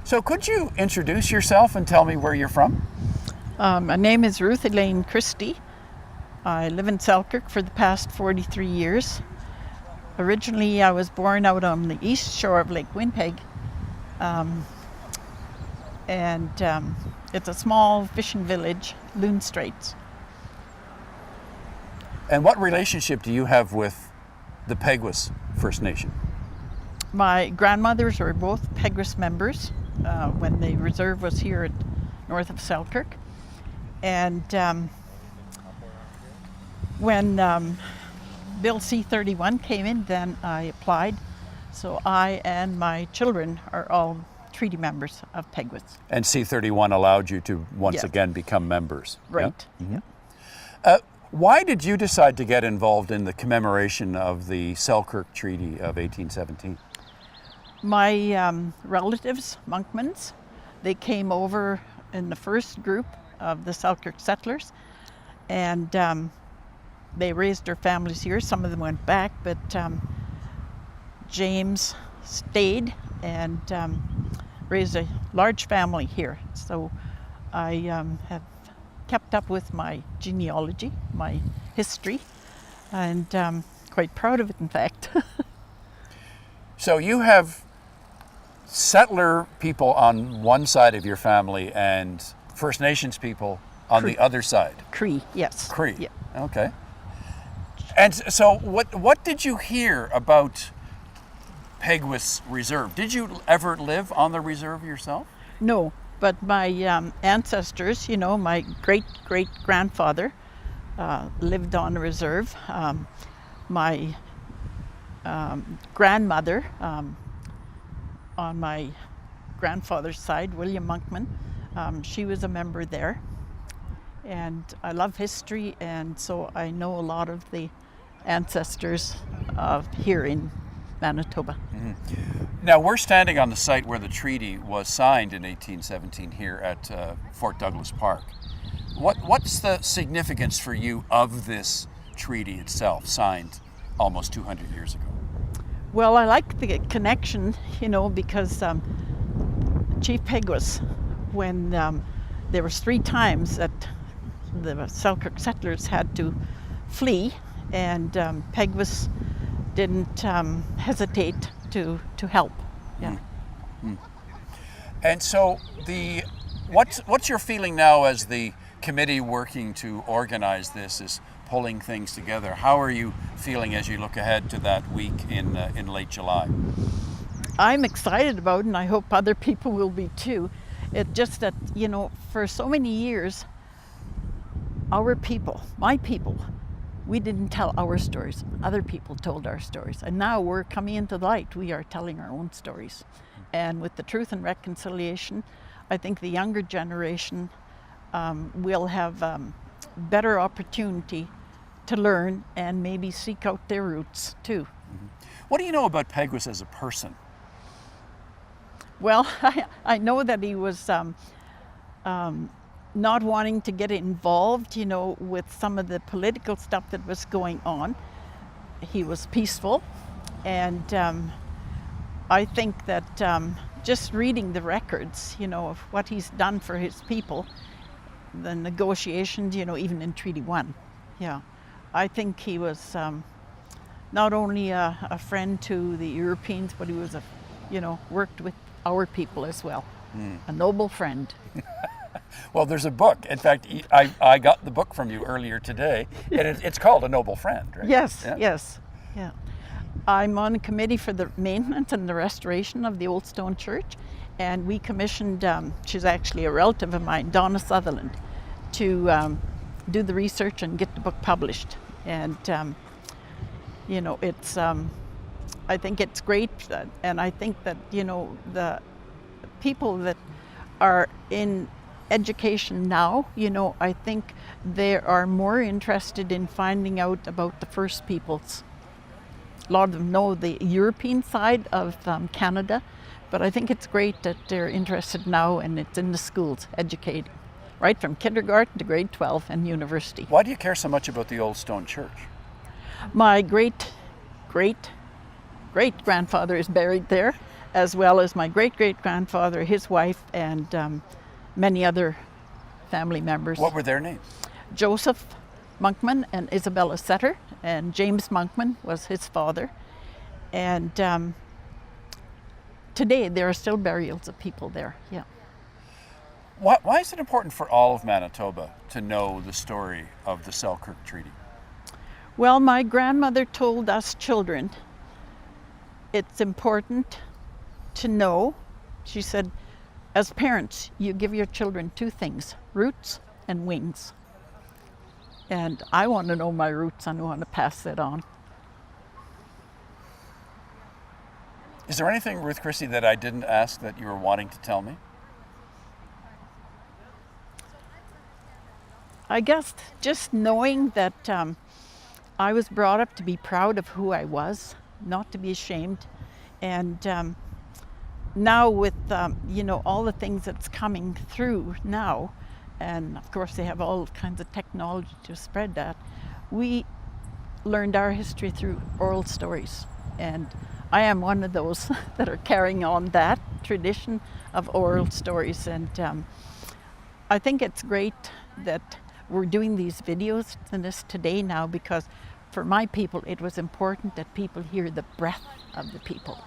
So could you introduce yourself and tell me where you're from? My name is Ruth Elaine Christie. I live in Selkirk for the past 43 years. Originally, I was born out on the east shore of Lake Winnipeg. It's a small fishing village, Loon Straits. And what relationship do you have with the Peguis First Nation? My grandmothers were both Peguis members when the reserve was here at north of Selkirk. And when Bill C-31 came in, then I applied. So I and my children are all treaty members of Peguis. And C-31 allowed you to once Yes. again become members. Right. Yeah? Mm-hmm. Why did you decide to get involved in the commemoration of the Selkirk Treaty of 1817? My relatives, Monkmans, they came over in the first group of the Selkirk Settlers, and they raised their families here. Some of them went back, but James stayed and raised a large family here. So I have kept up with my genealogy, my history, and quite proud of it, in fact. So you have settler people on one side of your family and First Nations people on the other side. Cree, yes. Cree. Yeah. Okay. And so what did you hear about Peguis Reserve? Did you ever live on the reserve yourself? No, but my ancestors, my great-great-grandfather lived on the reserve. My grandmother, on my grandfather's side, William Monkman, she was a member there. And I love history, and so I know a lot of the ancestors here in Manitoba. Mm-hmm. Now we're standing on the site where the treaty was signed in 1817 here at Fort Douglas Park. What's the significance for you of this treaty itself, signed almost 200 years ago? Well, I like the connection, because Chief Peguis, when there was 3 times that the Selkirk settlers had to flee, and Peguis didn't hesitate to help. Yeah. Mm-hmm. And so what's your feeling now as the committee working to organize this is pulling things together? How are you feeling as you look ahead to that week in late July? I'm excited about it, and I hope other people will be too. It's just that, for so many years, our people, my people, we didn't tell our stories. Other people told our stories. And now we're coming into the light. We are telling our own stories. And with the Truth and Reconciliation, I think the younger generation will have better opportunity to learn and maybe seek out their roots too. Mm-hmm. What do you know about Peguis as a person? Well, I know that he was not wanting to get involved, with some of the political stuff that was going on. He was peaceful, and I think that just reading the records, of what he's done for his people, the negotiations, even in Treaty 1, I think he was not only a friend to the Europeans, but he was worked with our people as well. A noble friend. Well, there's a book. In fact, I got the book from you earlier today, and it's called A Noble Friend, right? Yes, yes, yeah. I'm on a committee for the maintenance and the restoration of the Old Stone Church, and we commissioned, she's actually a relative of mine, Donna Sutherland, to do the research and get the book published. And, it's, I think it's great, and I think that, the people that are in education now, I think they are more interested in finding out about the First Peoples. A lot of them know the European side of Canada, but I think it's great that they're interested now, and it's in the schools, educating, right from kindergarten to grade 12 and university. Why do you care so much about the Old Stone Church? My great-great-grandfather is buried there, as well as my great-great-grandfather, his wife, and many other family members. What were their names? Joseph Monkman and Isabella Setter, and James Monkman was his father. And today there are still burials of people there, yeah. Why is it important for all of Manitoba to know the story of the Selkirk Treaty? Well, my grandmother told us children it's important to know. She said, as parents, you give your children two things, roots and wings. And I want to know my roots and I want to pass that on. Is there anything, Ruth Christie, that I didn't ask that you were wanting to tell me? I guess just knowing that I was brought up to be proud of who I was, not to be ashamed. And now with, all the things that's coming through now, and of course they have all kinds of technology to spread that, we learned our history through oral stories. And I am one of those that are carrying on that tradition of oral stories. And I think it's great that we're doing these videos and this today now, because for my people it was important that people hear the breath of the people.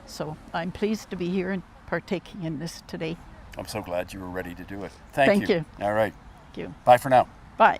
So I'm pleased to be here and partaking in this today. I'm so glad you were ready to do it. Thank you. Thank you. All right. Thank you. Bye for now. Bye.